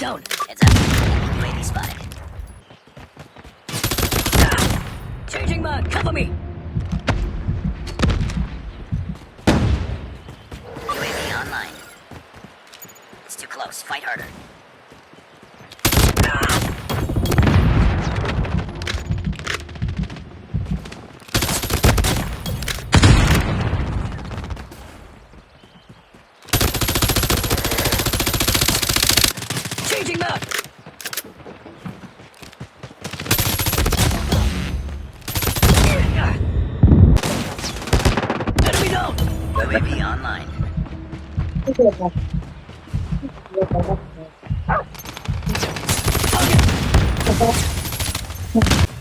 down. Heads up. UAV spotted. Changing mag. Cover me. UAV online. It's too close. Fight harder. Changing mag. Enemy down. UAV online. Okay.